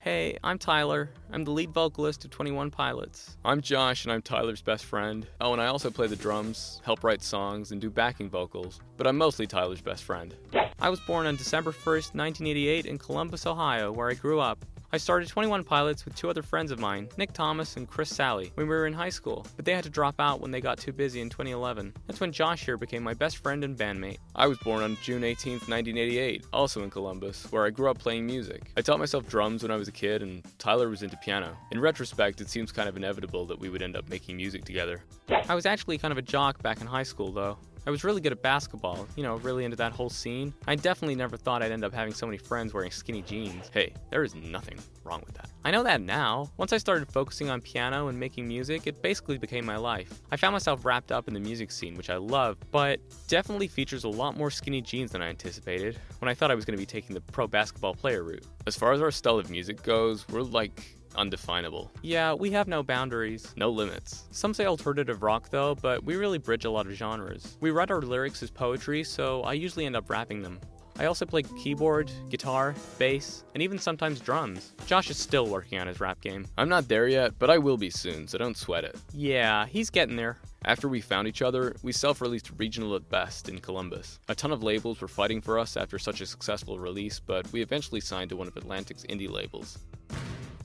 Hey, I'm Tyler. I'm the lead vocalist of 21 Pilots. I'm Josh, and I'm Tyler's best friend. Oh, and I also play the drums, help write songs, and do backing vocals. But I'm mostly Tyler's best friend. I was born on December 1st, 1988 in Columbus, Ohio, where I grew up. I started 21 Pilots with two other friends of mine, Nick Thomas and Chris Sally, when we were in high school, but they had to drop out when they got too busy in 2011. That's when Josh here became my best friend and bandmate. I was born on June 18th, 1988, also in Columbus, where I grew up playing music. I taught myself drums when I was a kid, and Tyler was into piano. In retrospect, it seems kind of inevitable that we would end up making music together. I was actually kind of a jock back in high school, though. I was really good at basketball, really into that whole scene. I definitely never thought I'd end up having so many friends wearing skinny jeans. Hey, there is nothing wrong with that. I know that now. Once I started focusing on piano and making music, it basically became my life. I found myself wrapped up in the music scene, which I love, but definitely features a lot more skinny jeans than I anticipated when I thought I was going to be taking the pro basketball player route. As far as our style of music goes, we're undefinable. Yeah, we have no boundaries. No limits. Some say alternative rock though, but we really bridge a lot of genres. We write our lyrics as poetry, so I usually end up rapping them. I also play keyboard, guitar, bass, and even sometimes drums. Josh is still working on his rap game. I'm not there yet, but I will be soon, so don't sweat it. Yeah, he's getting there. After we found each other, we self-released Regional at Best in Columbus. A ton of labels were fighting for us after such a successful release, but we eventually signed to one of Atlantic's indie labels.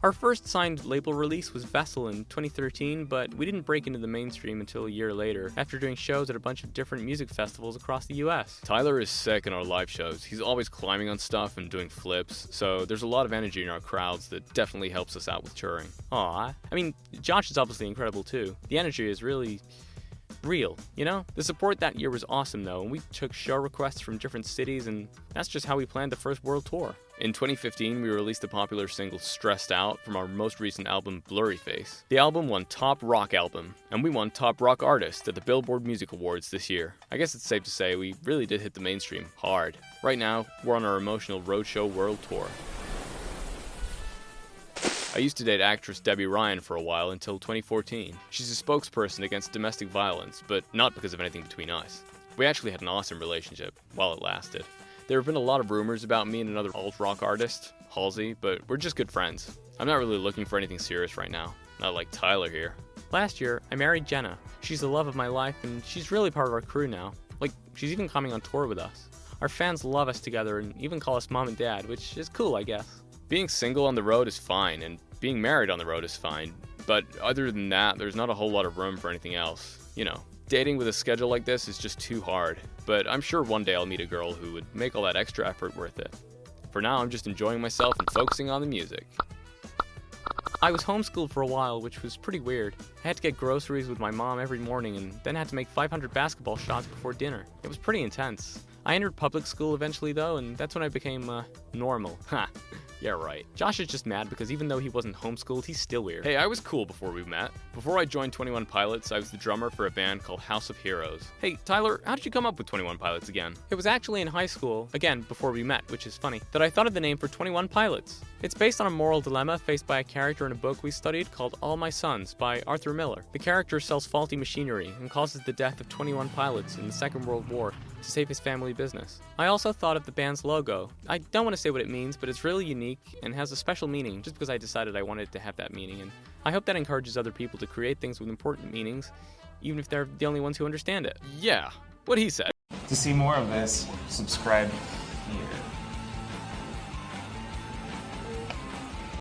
Our first signed label release was Vessel in 2013, but we didn't break into the mainstream until a year later, after doing shows at a bunch of different music festivals across the US. Tyler is sick in our live shows. He's always climbing on stuff and doing flips, so there's a lot of energy in our crowds that definitely helps us out with touring. Aw, Josh is obviously incredible too. The energy is really real, The support that year was awesome though, and we took show requests from different cities, and that's just how we planned the first world tour. In 2015, we released the popular single Stressed Out from our most recent album, Blurry Face. The album won Top Rock Album, and we won Top Rock Artist at the Billboard Music Awards this year. I guess it's safe to say we really did hit the mainstream hard. Right now, we're on our emotional roadshow world tour. I used to date actress Debbie Ryan for a while until 2014. She's a spokesperson against domestic violence, but not because of anything between us. We actually had an awesome relationship, while it lasted. There have been a lot of rumors about me and another alt-rock artist, Halsey, but we're just good friends. I'm not really looking for anything serious right now, not like Tyler here. Last year, I married Jenna. She's the love of my life, and she's really part of our crew now. She's even coming on tour with us. Our fans love us together and even call us mom and dad, which is cool, I guess. Being single on the road is fine, and being married on the road is fine, but other than that, there's not a whole lot of room for anything else. Dating with a schedule like this is just too hard, but I'm sure one day I'll meet a girl who would make all that extra effort worth it. For now, I'm just enjoying myself and focusing on the music. I was homeschooled for a while, which was pretty weird. I had to get groceries with my mom every morning and then had to make 500 basketball shots before dinner. It was pretty intense. I entered public school eventually though, and that's when I became, normal. Ha! Yeah, right. Josh is just mad because even though he wasn't homeschooled, he's still weird. Hey, I was cool before we met. Before I joined 21 Pilots, I was the drummer for a band called House of Heroes. Hey, Tyler, how did you come up with 21 Pilots again? It was actually in high school, again, before we met, which is funny, that I thought of the name for 21 Pilots. It's based on a moral dilemma faced by a character in a book we studied called All My Sons by Arthur Miller. The character sells faulty machinery and causes the death of 21 pilots in the Second World War to save his family business. I also thought of the band's logo. I don't want to say what it means, but it's really unique and has a special meaning just because I decided I wanted it to have that meaning, and I hope that encourages other people to create things with important meanings, even if they're the only ones who understand it. Yeah, what he said. To see more of this, subscribe here.